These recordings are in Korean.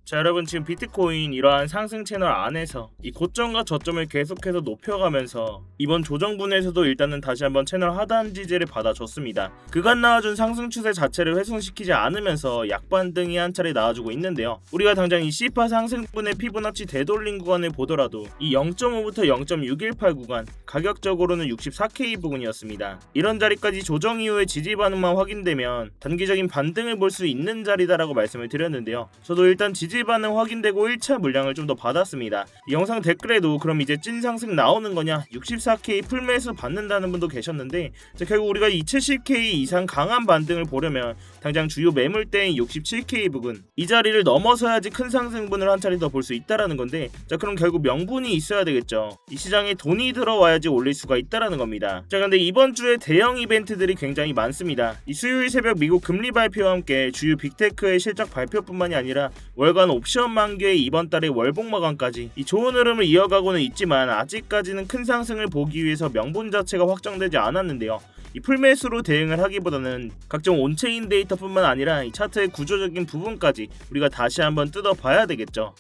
자, 여러분 지금 비트코인 이러한 상승 채널 안에서 이 고점과 저점을 계속해서 높여가면서 이번 조정분에서도 일단은 다시 한번 채널 하단 지지를 받아줬습니다. 그간 나와준 상승 추세 자체를 훼손시키지 않으면서 약반등이 한 차례 나와주고 있는데요. 우리가 당장 이 C파 상승분의 피보나치 되돌림 구간을 보더라도 이 0.5부터 0.618 구간 가격적으로는 64K 부근이었습니다. 이런 자리까지 조정 이후의 지지 반응만 확인되면 단기적인 반등을 볼 수 있는 자리다라고 말씀을 드렸는데요. 저도 일단 지지 반응 확인되고 1차 물량을 좀 더 받았습니다. 이 영상 댓글에도 그럼 이제 찐 상승 나오는 거냐, 64K 풀매수 받는다는 분도 계셨는데, 결국 우리가 이 70K 이상 강한 반등을 보려면 당장 주요 매물대인 67K 부근 이 자리를 넘어서야지 큰 상승분을 한 차례 더 볼 수 있다라는 건데, 그럼 결국 명분이 있어야 되겠죠. 이 시장에 돈이 들어와야지 올릴 수가 있다라는 겁니다. 근데 이번 주에 대형 이벤트들이 굉장히 많습니다. 이 수요일 새벽 미국 금리 발표와 함께 주요 빅테크의 실적 발표뿐만이 아니라 월간 옵션 만기의 이번 달의 월봉 마감까지 이 좋은 흐름을 이어가고는 있지만 아직까지는 큰 상승을 보기 위해서 명분 자체가 확정되지 않았는데요. 이 풀매수로 대응을 하기보다는 각종 온체인 데이터뿐만 아니라 이 차트의 구조적인 부분까지 우리가 다시 한번 뜯어봐야 되겠죠.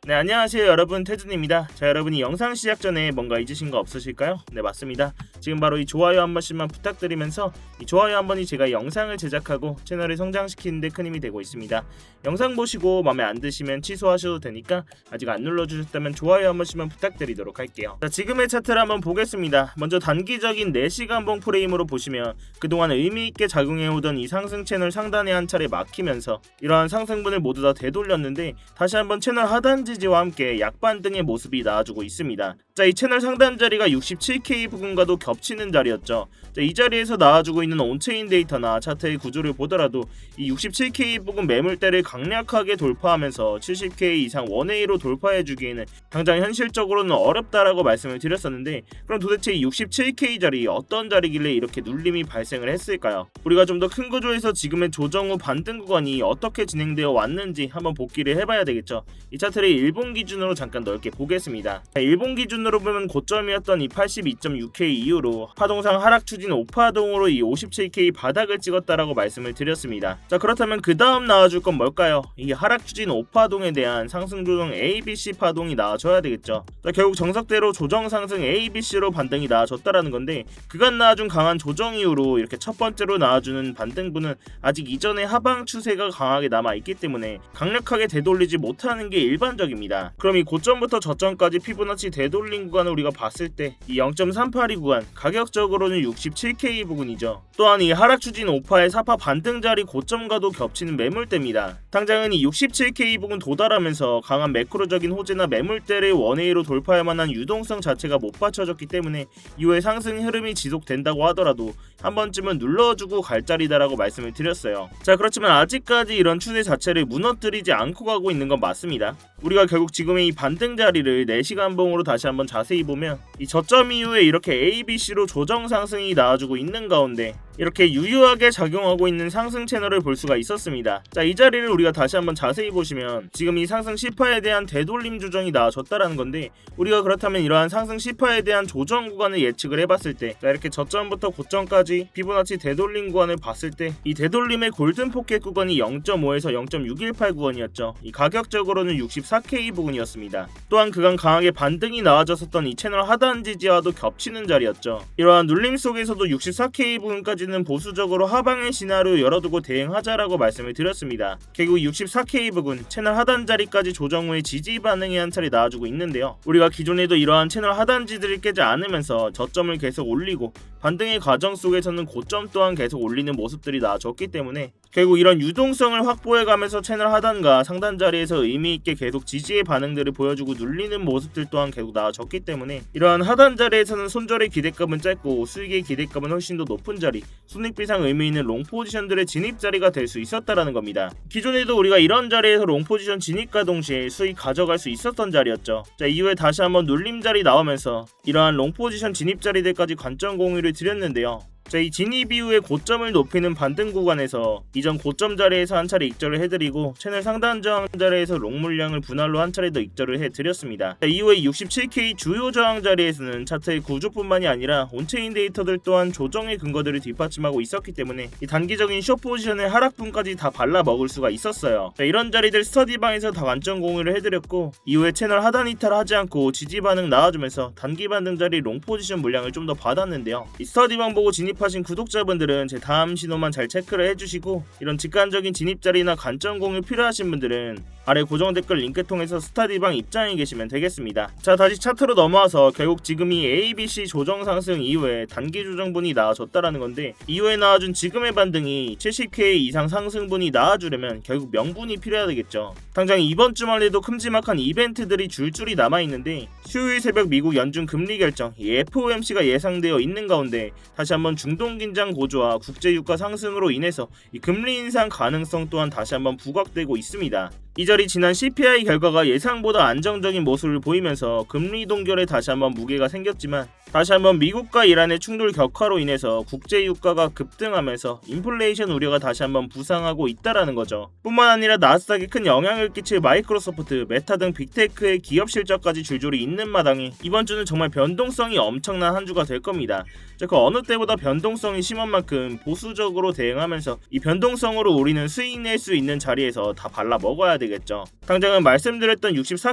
네, 안녕하세요 여러분, 태준입니다. 자, 여러분이 영상 시작 전에 뭔가 잊으신 거 없으실까요? 네, 맞습니다. 지금 바로 이 좋아요 한 번씩만 부탁드리면서 이 좋아요 한 번이 제가 영상을 제작하고 채널을 성장시키는 데 큰 힘이 되고 있습니다. 영상 보시고 마음에 안 드시면 취소하셔도 되니까 아직 안 눌러주셨다면 좋아요 한 번씩만 부탁드리도록 할게요. 자, 지금의 차트를 한번 보겠습니다. 먼저 단기적인 4시간 봉 프레임으로 보시면 그동안 의미있게 작용해오던 이 상승 채널 상단에 한 차례 막히면서 이러한 상승분을 모두 다 되돌렸는데, 다시 한번 채널 하단 지지와 함께 약반등의 모습이 나와주고 있습니다. 자, 이 채널 상단 자리가 67K 부근과도 겹치는 자리였죠. 자, 이 자리에서 나와주고 있는 온체인 데이터나 차트의 구조를 보더라도 이 67K 부근 매물대를 강력하게 돌파하면서 70K 이상 원웨이로 돌파해주기에는 당장 현실적으로는 어렵다라고 말씀을 드렸었는데, 그럼 도대체 이 67K 자리 어떤 자리길래 이렇게 눌림이 발생을 했을까요? 우리가 좀 더 큰 구조에서 지금의 조정 후 반등 구간이 어떻게 진행되어 왔는지 한번 복기를 해봐야 되겠죠. 이 차트를 일본 기준으로 잠깐 넓게 보겠습니다. 자, 일본 기준으로 보면 고점이었던 이 82.6K 이후로 파동상 하락 추진 5파동으로 이 57K 바닥을 찍었다라고 말씀을 드렸습니다. 자, 그렇다면 그 다음 나와줄 건 뭘까요? 이 하락 추진 5파동에 대한 상승 조정 ABC 파동이 나와줘야 되겠죠. 자, 결국 정석대로 조정 상승 ABC로 반등이 나와줬다라는 건데, 그간 나와준 강한 조정 이후로 이렇게 첫 번째로 나와주는 반등분은 아직 이전의 하방 추세가 강하게 남아있기 때문에 강력하게 되돌리지 못하는 게 일반적입니다. 그럼 이 고점부터 저점까지 피보나치 되돌림 구간을 우리가 봤을 때 이 0.382 구간 가격적으로는 67K 부근이죠. 또한 이 하락 추진 5파의 4파 반등 자리 고점과도 겹치는 매물대입니다. 당장은 이 67K 부근 도달하면서 강한 매크로적인 호재나 매물대를 원웨이로 돌파할 만한 유동성 자체가 못 받쳐졌기 때문에 이후에 상승 흐름이 지속된다고 하더라도 한 번쯤은 눌러주고 갈 자리다라고 말씀을 드렸어요. 자, 그렇지만 아직까지 이런 추세 자체를 무너뜨리지 않고 가고 있는 건 맞습니다. 우리가 결국 지금의 이 반등 자리를 4시간 봉으로 다시 한번 자세히 보면 이 저점 이후에 이렇게 ABC로 조정 상승이 나와주고 있는 가운데 이렇게 유효하게 작용하고 있는 상승 채널을 볼 수가 있었습니다. 자, 이 자리를 우리가 다시 한번 자세히 보시면 지금 이 상승 C파에 대한 되돌림 조정이 나와줬다라는 건데, 우리가 그렇다면 이러한 상승 C파에 대한 조정 구간을 예측을 해봤을 때, 자, 이렇게 저점부터 고점까지 피보나치 되돌림 구간을 봤을 때 이 되돌림의 골든 포켓 구간이 0.5에서 0.618 구간이었죠. 이 가격적으로는 64K 부근이었습니다. 또한 그간 강하게 반등이 나와줬었던 이 채널 하단 지지와도 겹치는 자리였죠. 이러한 눌림 속에서도 64K 부근까지는 보수적으로 하방의 시나리오 열어두고 대응하자라고 말씀을 드렸습니다. 결국 64K 부근 채널 하단 자리까지 조정 후에 지지 반응이 한 차례 나와주고 있는데요. 우리가 기존에도 이러한 채널 하단 지지를 깨지 않으면서 저점을 계속 올리고 반등의 과정 속에서는 고점 또한 계속 올리는 모습들이 나와줬기 때문에 결국 이런 유동성을 확보해가면서 채널 하단과 상단 자리에서 의미있게 계속 지지의 반응들을 보여주고 눌리는 모습들 또한 계속 나와줬기 때문에 이러한 하단 자리에서는 손절의 기대값은 짧고 수익의 기대값은 훨씬 더 높은 자리, 손익비상 의미있는 롱 포지션들의 진입 자리가 될 수 있었다라는 겁니다. 기존에도 우리가 이런 자리에서 롱 포지션 진입과 동시에 수익 가져갈 수 있었던 자리였죠. 자, 이후에 다시 한번 눌림 자리 나오면서 이러한 롱 포지션 진입 자리들까지 관점 공유를 드렸는데요. 자, 이 진입 이후에 고점을 높이는 반등 구간에서 이전 고점 자리에서 한 차례 익절을 해드리고 채널 상단 저항 자리에서 롱 물량을 분할로 한 차례 더 익절을 해드렸습니다. 자, 이후에 67K 주요 저항 자리에서는 차트의 구조뿐만이 아니라 온체인 데이터들 또한 조정의 근거들을 뒷받침하고 있었기 때문에 이 단기적인 숏 포지션의 하락분까지 다 발라 먹을 수가 있었어요. 자, 이런 자리들 스터디방에서 다 관점 공유를 해드렸고 이후에 채널 하단 이탈 하지 않고 지지 반응 나와주면서 단기 반등 자리 롱 포지션 물량을 좀 더 받았는데요. 이 스터디방 보고 진입하신 구독자분들은 제 다음 신호만 잘 체크를 해주시고 이런 직관적인 진입 자리나 관점 공유 필요하신 분들은 아래 고정 댓글 링크 통해서 스터디방 입장해 계시면 되겠습니다. 자, 다시 차트로 넘어와서 결국 지금 이 ABC 조정 상승 이후에 단기 조정분이 나와줬다라는 건데 이후에 나와준 지금의 반등이 70K 이상 상승분이 나와주려면 결국 명분이 필요해야 되겠죠. 당장 이번 주말에도 큼지막한 이벤트들이 줄줄이 남아있는데 수요일 새벽 미국 연준 금리 결정 FOMC가 예상되어 있는 가운데 다시 한번 중동 긴장 고조와 국제 유가 상승으로 인해서 이 금리 인상 가능성 또한 다시 한번 부각되고 있습니다. 이 자리 지난 CPI 결과가 예상보다 안정적인 모습을 보이면서 금리 동결에 다시 한번 무게가 생겼지만 다시 한번 미국과 이란의 충돌 격화로 인해서 국제 유가가 급등하면서 인플레이션 우려가 다시 한번 부상하고 있다라는 거죠. 뿐만 아니라 나스닥에 큰 영향을 끼칠 마이크로소프트, 메타 등 빅테크의 기업 실적까지 줄줄이 있는 마당에 이번 주는 정말 변동성이 엄청난 한 주가 될 겁니다. 그 어느 때보다 변동성이 심한 만큼 보수적으로 대응하면서 이 변동성으로 우리는 수익 낼 수 있는 자리에서 다 발라 먹어야 되겠죠. 당장은 말씀드렸던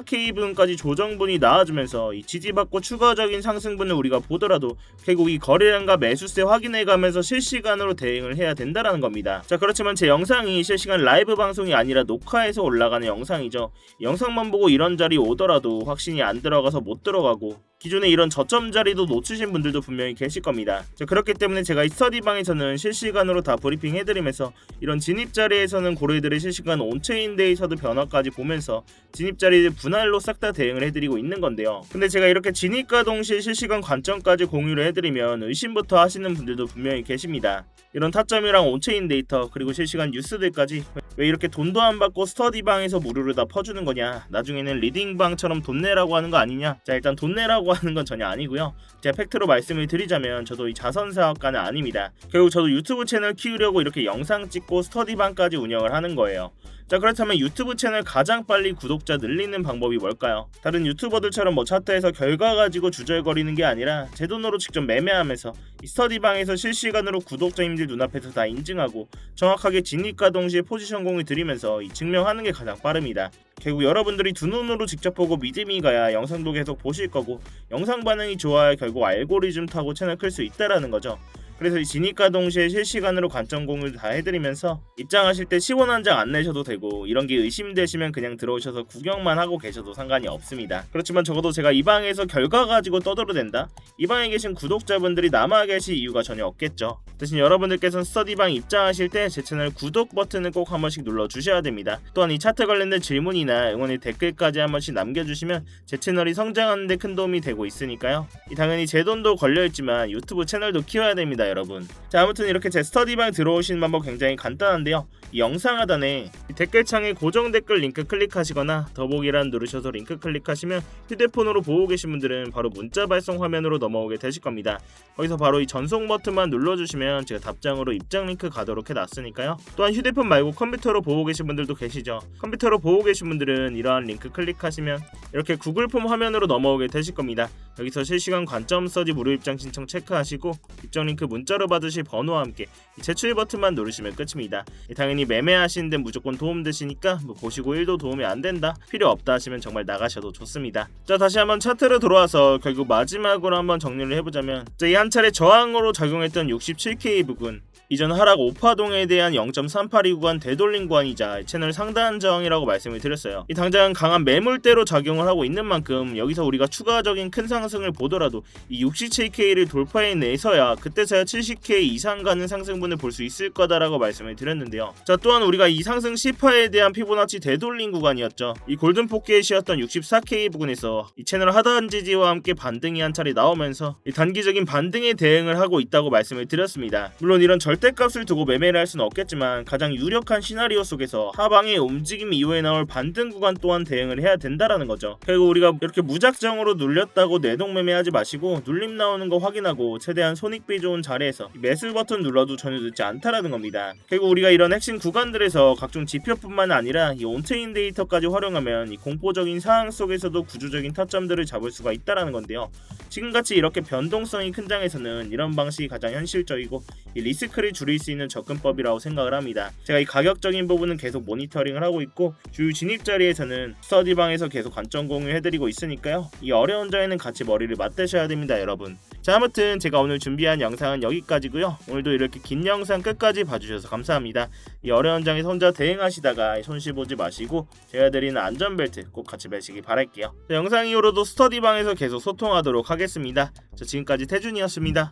64K분까지 조정분이 나와주면서 이 지지받고 추가적인 상승분을 우리가 보더라도 결국 이 거래량과 매수세 확인해가면서 실시간으로 대응을 해야 된다라는 겁니다. 자, 그렇지만 제 영상이 실시간 라이브 방송이 아니라 녹화해서 올라가는 영상이죠. 영상만 보고 이런 자리 오더라도 확신이 안 들어가서 못 들어가고 기존에 이런 저점 자리도 놓치신 분들도 분명히 계실 겁니다. 자, 그렇기 때문에 제가 이 스터디방에서는 실시간으로 다 브리핑 해드리면서 이런 진입 자리에서는 고래들의 실시간 온체인 데이터도 변화까지 보면서 진입 자리를 분할로 싹 다 대응을 해드리고 있는 건데요. 근데 제가 이렇게 진입과 동시에 실시간 관점까지 공유를 해드리면 의심부터 하시는 분들도 분명히 계십니다. 이런 타점이랑 온체인 데이터 그리고 실시간 뉴스들까지 왜 이렇게 돈도 안 받고 스터디방에서 무료로 다 퍼주는 거냐, 나중에는 리딩방처럼 돈 내라고 하는 거 아니냐. 자, 일단 돈 내라고 하는 건 전혀 아니고요. 제가 팩트로 말씀을 드리자면 저도 이 자선사업가는 아닙니다. 결국 저도 유튜브 채널 키우려고 이렇게 영상 찍고 스터디방까지 운영을 하는 거예요. 자, 그렇다면 유튜브 채널 가장 빨리 구독자 늘리는 방법이 뭘까요? 다른 유튜버들처럼 뭐 차트에서 결과 가지고 주절거리는 게 아니라 제 돈으로 직접 매매하면서 이 스터디방에서 실시간으로 구독자님들 눈앞에서 다 인증하고 정확하게 진입과 동시에 포지션 공유 드리면서 이 증명하는 게 가장 빠릅니다. 결국 여러분들이 두 눈으로 직접 보고 믿음이 가야 영상도 계속 보실 거고 영상 반응이 좋아야 결국 알고리즘 타고 채널 클 수 있다라는 거죠. 그래서 이 진입과 동시에 실시간으로 관점 공유를 다 해드리면서 입장하실 때 10원 한 장 안 내셔도 되고 이런 게 의심되시면 그냥 들어오셔서 구경만 하고 계셔도 상관이 없습니다. 그렇지만 적어도 제가 이 방에서 결과 가지고 떠들어댄다? 이 방에 계신 구독자분들이 남아 계실 이유가 전혀 없겠죠. 대신 여러분들께서는 스터디방 입장하실 때 제 채널 구독 버튼을 꼭 한 번씩 눌러주셔야 됩니다. 또한 이 차트 관련된 질문이나 응원의 댓글까지 한 번씩 남겨주시면 제 채널이 성장하는 데 큰 도움이 되고 있으니까요. 당연히 제 돈도 걸려있지만 유튜브 채널도 키워야 됩니다, 여러분. 자, 아무튼 이렇게 제 스터디방 들어오시는 방법 굉장히 간단한데요. 이 영상 하단에 댓글창에 고정 댓글 링크 클릭하시거나 더보기란 누르셔서 링크 클릭하시면 휴대폰으로 보고 계신 분들은 바로 문자 발송 화면으로 넘어오게 되실 겁니다. 거기서 바로 이 전송 버튼만 눌러주시면 제가 답장으로 입장 링크 가도록 해놨으니까요. 또한 휴대폰 말고 컴퓨터로 보고 계신 분들도 계시죠. 컴퓨터로 보고 계신 분들은 이러한 링크 클릭하시면 이렇게 구글 폼 화면으로 넘어오게 되실 겁니다. 여기서 실시간 관점 서지 무료 입장 신청 체크하시고 입장 링크 문자로 받으실 번호와 함께 제출 버튼만 누르시면 끝입니다. 당연히 매매하시는데 무조건 도움되시니까 뭐 보시고 1도 도움이 안 된다, 필요 없다 하시면 정말 나가셔도 좋습니다. 자, 다시 한번 차트로 돌아와서 결국 마지막으로 한번 정리를 해보자면 이 한 차례 저항으로 작용했던 67K 부근, 이전 하락 오파동에 대한 0.382 구간 되돌림 구간이자 채널 상단 저항이라고 말씀을 드렸어요. 이 당장 강한 매물대로 작용을 하고 있는 만큼 여기서 우리가 추가적인 큰 상승을 보더라도 이 67K를 돌파해내서야 그때서야 70K 이상 가는 상승분을 볼 수 있을 거다라고 말씀을 드렸는데요. 자, 또한 우리가 이 상승 시파에 대한 피보나치 되돌림 구간이었죠. 이 골든 포켓이었던 64K 부근에서 이 채널 하단 지지와 함께 반등이 한 차례 나오면서 이 단기적인 반등에 대응을 하고 있다고 말씀을 드렸습니다. 물론 이런 절대값을 두고 매매를 할 수는 없겠지만 가장 유력한 시나리오 속에서 하방의 움직임 이후에 나올 반등 구간 또한 대응을 해야 된다라는 거죠. 결국 우리가 이렇게 무작정으로 눌렸다고 내동 매매하지 마시고 눌림 나오는 거 확인하고 최대한 손익비 좋은 자리 발휘해서 매수 버튼 눌러도 전혀 늦지 않다라는 겁니다. 그리고 우리가 이런 핵심 구간들에서 각종 지표뿐만 아니라 이 온체인 데이터까지 활용하면 이 공포적인 상황 속에서도 구조적인 타점들을 잡을 수가 있다라는 건데요. 지금같이 이렇게 변동성이 큰 장에서는 이런 방식이 가장 현실적이고 이 리스크를 줄일 수 있는 접근법이라고 생각을 합니다. 제가 이 가격적인 부분은 계속 모니터링을 하고 있고 주요 진입 자리에서는 스터디방에서 계속 관점 공유해드리고 있으니까요. 이 어려운 장에는 같이 머리를 맞대셔야 됩니다, 여러분. 자, 아무튼 제가 오늘 준비한 영상은 여기까지고요. 오늘도 이렇게 긴 영상 끝까지 봐주셔서 감사합니다. 이 어려운 장에서 혼자 대응하시다가 손실 보지 마시고 제가 드리는 안전벨트 꼭 같이 매시기 바랄게요. 자, 영상 이후로도 스터디방에서 계속 소통하도록 하겠습니다. 자, 지금까지 태준이었습니다.